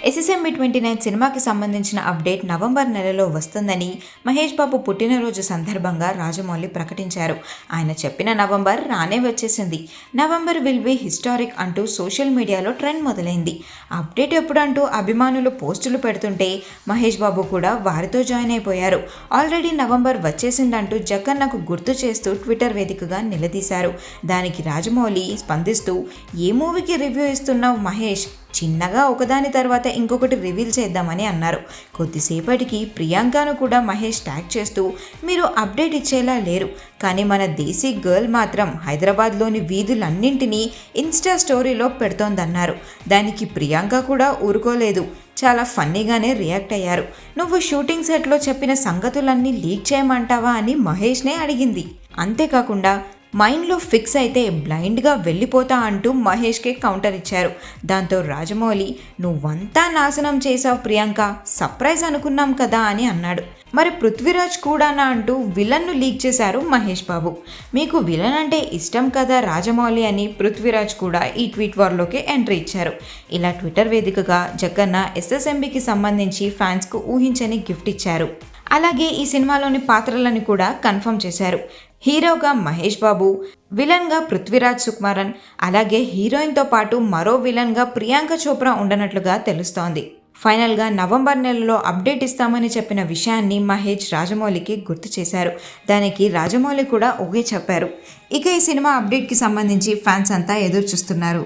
SSMB 29 సినిమాకి సంబంధించిన update November నెలలో వస్తుందని మహేష్ బాబు పుట్టినరోజు సందర్భంగా రాజమౌళి ప్రకటించారు. ఆయన చెప్పిన నవంబర్ రానే వచ్చేసింది. నవంబర్ విల్ బి హిస్టారిక్ అంటూ సోషల్ మీడియాలో ట్రెండ్ మొదలైంది. అప్డేట్ ఎప్పుడంటూ అభిమానులు పోస్టులు పెడుతుంటే మహేష్ బాబు కూడా వారితో జాయిన్ అయిపోయారు. ఆల్రెడీ నవంబర్ వచ్చేసిందంటూ జగన్నకు గుర్తు చేస్తూ ట్విట్టర్ వేదికగా నిలదీశారు. దానికి రాజమౌళి స్పందిస్తూ, ఏ మూవీకి రివ్యూ ఇస్తున్నావు మహేష్, చిన్నగా ఒకదాని తర్వాత ఇంకొకటి రివీల్ చేద్దామని అన్నారు. కొద్దిసేపటికి ప్రియాంకను కూడా మహేష్ ట్యాగ్ చేస్తూ, మీరు అప్డేట్ ఇచ్చేలా లేరు, కానీ మన దేశీ గర్ల్ మాత్రం హైదరాబాద్లోని వీధులన్నింటినీ ఇన్స్టా స్టోరీలో పెడుతోందన్నారు. దానికి ప్రియాంక కూడా ఊరుకోలేదు, చాలా ఫన్నీగానే రియాక్ట్ అయ్యారు. నువ్వు షూటింగ్ సెట్లో చెప్పిన సంగతులన్నీ లీక్ చేయమంటావా అని మహేష్నే అడిగింది. అంతేకాకుండా మైండ్లో ఫిక్స్ అయితే బ్లైండ్గా వెళ్ళిపోతా అంటూ మహేష్కే కౌంటర్ ఇచ్చారు. దాంతో రాజమౌళి, నువ్వంతా నాశనం చేసావు ప్రియాంక, సర్ప్రైజ్ అనుకున్నాం కదా అని అన్నాడు. మరి పృథ్వీరాజ్ కూడానా అంటూ విలన్ను లీక్ చేశారు మహేష్ బాబు. మీకు విలన్ అంటే ఇష్టం కదా రాజమౌళి అని పృథ్వీరాజ్ కూడా ఈ ట్వీట్ వార్లోకి ఎంట్రీ ఇచ్చారు. ఇలా ట్విట్టర్ వేదికగా జగన్న ఎస్ఎస్ఎంబికి సంబంధించి ఫ్యాన్స్కు ఊహించని గిఫ్ట్ ఇచ్చారు. అలాగే ఈ సినిమాలోని పాత్రలను కూడా కన్ఫర్మ్ చేశారు. హీరోగా మహేష్ బాబు, విలన్గా పృథ్వీరాజ్ సుకుమారన్, అలాగే హీరోయిన్తో పాటు మరో విలన్గా ప్రియాంక చోప్రా ఉండనట్లుగా తెలుస్తోంది. ఫైనల్గా నవంబర్ నెలలో అప్డేట్ ఇస్తామని చెప్పిన విషయాన్ని మహేష్ రాజమౌళికి గుర్తు చేశారు. దానికి రాజమౌళి కూడా ఓకే చెప్పారు. ఇక ఈ సినిమా అప్డేట్కి సంబంధించి ఫ్యాన్స్ అంతా ఎదురు చూస్తున్నారు.